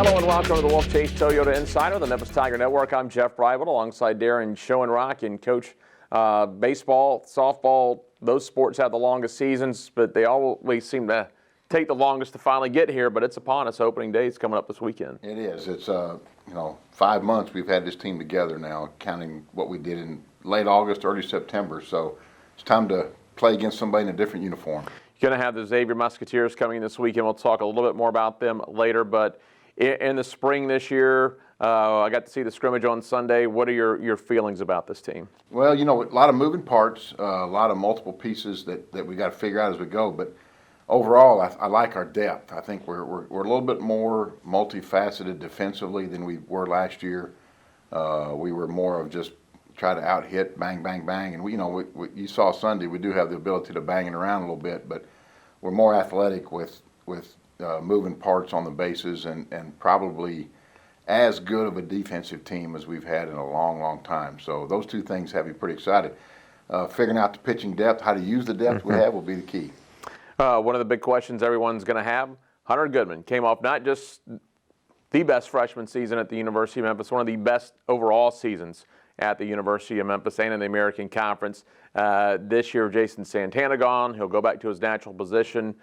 Hello and welcome to the Wolfchase Toyota Insider, the Memphis Tiger Network. I'm Jeff Private alongside Darren Schoenrock. And Coach, baseball, softball, those sports have the longest seasons, but they always seem to take the longest to finally get here. But it's upon us. Opening day is coming up this weekend. It is. It's 5 months we've had this team together now, counting what we did in late August, early September. So it's time to play against somebody in a different uniform. You're going to have the Xavier Musketeers coming in this weekend. We'll talk a little bit more about them later. But in the spring this year, I got to see the scrimmage on Sunday. What are your feelings about this team? Well, a lot of moving parts, a lot of multiple pieces that we got to figure out as we go. But overall, I like our depth. I think we're a little bit more multifaceted defensively than we were last year. We were more of just try to out-hit, bang, bang, bang. And you saw Sunday, we do have the ability to bang it around a little bit, but we're more athletic with moving parts on the bases and probably as good of a defensive team as we've had in a long, long time. So those two things have me pretty excited. Figuring out the pitching depth, how to use the depth we have will be the key. One of the big questions everyone's going to have, Hunter Goodman came off not just the best freshman season at the University of Memphis, one of the best overall seasons at the University of Memphis and in the American Conference. This year, Jason Santana gone. He'll go back to his natural position.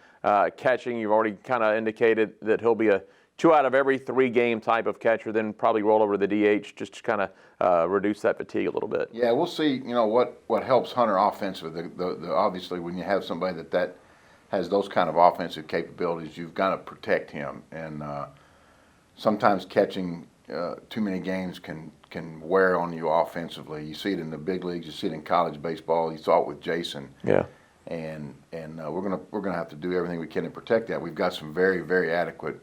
Catching, you've already kind of indicated that he'll be a 2 out of every 3 game type of catcher, then probably roll over to the DH just to kind of reduce that fatigue a little bit. Yeah, we'll see, what helps Hunter offensively. Obviously, when you have somebody that has those kind of offensive capabilities, you've got to protect him. And sometimes catching too many games can wear on you offensively. You see it in the big leagues. You see it in college baseball. You saw it with Jason. Yeah. And we're gonna have to do everything we can to protect that. We've got some very, very adequate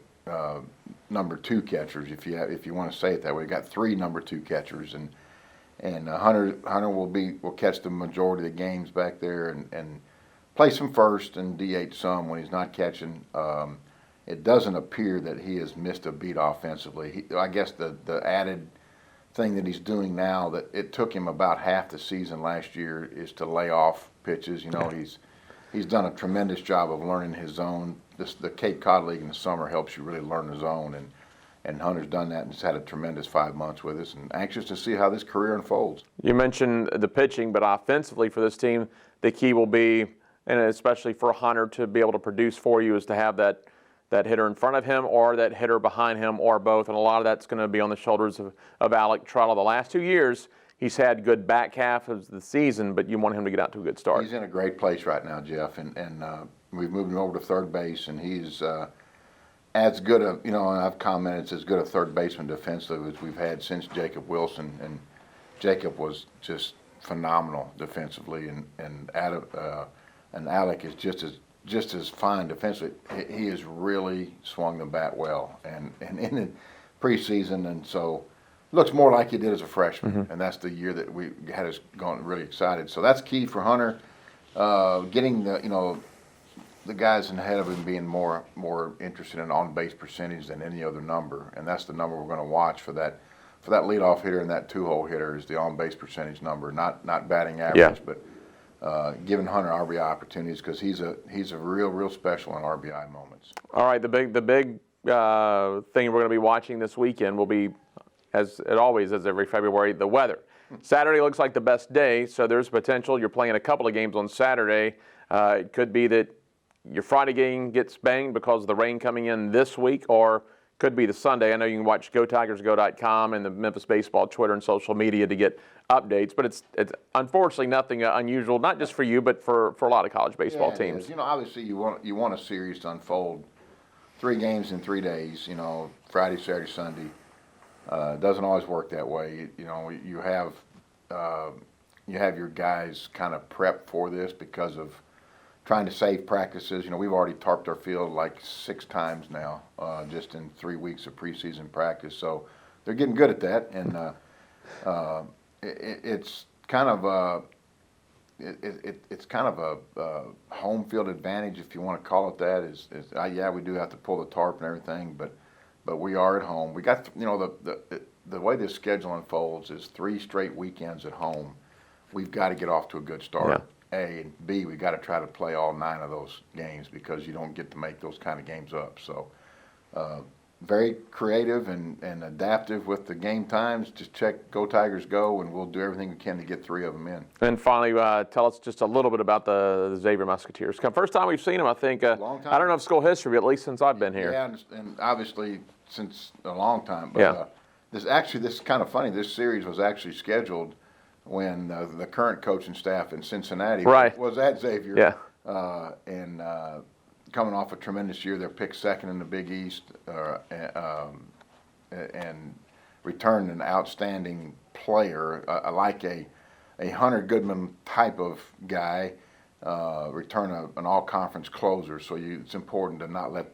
number 2 catchers, if you want to say it that way. We've got 3 number 2 catchers, and Hunter will catch the majority of the games back there and play some first and DH some when he's not catching. It doesn't appear that he has missed a beat offensively. I guess the added thing that he's doing now, that it took him about half the season last year, is to lay off pitches. He's done a tremendous job of learning his zone. The Cape Cod League in the summer helps you really learn the zone, and Hunter's done that and has had a tremendous 5 months with us, and anxious to see how this career unfolds. You mentioned the pitching, but offensively for this team, the key will be, and especially for Hunter to be able to produce for you, is to have that hitter in front of him or that hitter behind him or both. And a lot of that's going to be on the shoulders of Alec Torta. The last 2 years, he's had good back half of the season, but you want him to get out to a good start. He's in a great place right now, Jeff, and we've moved him over to third base, and he's as good a, and I've commented, it's as good a third baseman defensively as we've had since Jacob Wilson, and Jacob was just phenomenal defensively, and Alec is just as fine defensively. He has really swung the bat well, and in the preseason, and so looks more like he did as a freshman, and that's the year that we had us going really excited. So that's key for Hunter, getting the guys ahead of him being more interested in on-base percentage than any other number, and that's the number we're going to watch for that leadoff hitter and that 2-hole hitter is the on-base percentage number, not batting average, but giving Hunter RBI opportunities, because he's a real special in RBI moments. All right, the big thing we're going to be watching this weekend will be, as it always is every February, the weather. Saturday looks like the best day, so there's potential. You're playing a couple of games on Saturday. It could be that your Friday game gets banged because of the rain coming in this week, or could be the Sunday. I know you can watch GoTigersGo.com and the Memphis Baseball Twitter and social media to get updates, but it's unfortunately nothing unusual, not just for you, but for a lot of college baseball teams. Obviously you want a series to unfold 3 games in 3 days, Friday, Saturday, Sunday. It doesn't always work that way. You have your guys kind of prep for this because of trying to save practices. We've already tarped our field like 6 times now, just in 3 weeks of preseason practice. So they're getting good at that, and it's kind of a home field advantage, if you want to call it that. Yeah, we do have to pull the tarp and everything, but we are at home. We got the way this schedule unfolds is 3 straight weekends at home. We've got to get off to a good start. Yeah. A, and B, we got to try to play all 9 of those games, because you don't get to make those kind of games up. So very creative and adaptive with the game times. Just check Go Tigers Go, and we'll do everything we can to get 3 of them in. And finally, tell us just a little bit about the Xavier Musketeers. First time we've seen them, I think. Long time. I don't know if school history, but at least since I've been here. Yeah, and obviously since a long time. But Yeah. this is kind of funny. This series was actually scheduled when the current coaching staff in Cincinnati was at Xavier. Yeah. And coming off a tremendous year, they're picked second in the Big East, and returned an outstanding player, like a Hunter Goodman type of guy, return an all-conference closer. So it's important to not let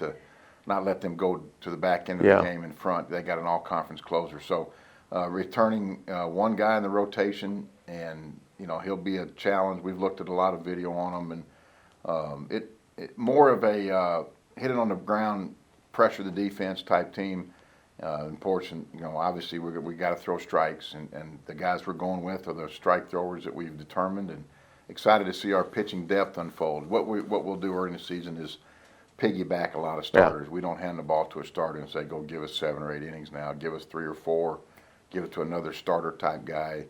them go to the back end of the game in front. They got an all-conference closer. So returning one guy in the rotation, and he'll be a challenge. We've looked at a lot of video on him, and it more of a hit it on the ground, pressure the defense type team. Important, obviously we got to throw strikes, and the guys we're going with are the strike throwers that we've determined, and excited to see our pitching depth unfold. What we'll do early in the season is piggyback a lot of starters. We don't hand the ball to a starter and say, go give us 7 or 8 innings now. Give us 3 or 4. Give it to another starter type guy.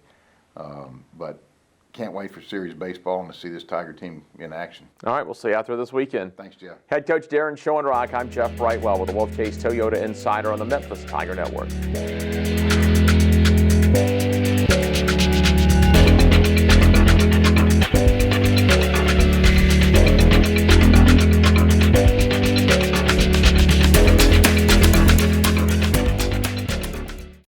But can't wait for series baseball and to see this Tiger team in action. All right, we'll see you out there this weekend. Thanks, Jeff. Head coach Darren Schoenrock, I'm Jeff Brightwell with the Wolfchase Toyota Insider on the Memphis Tiger Network.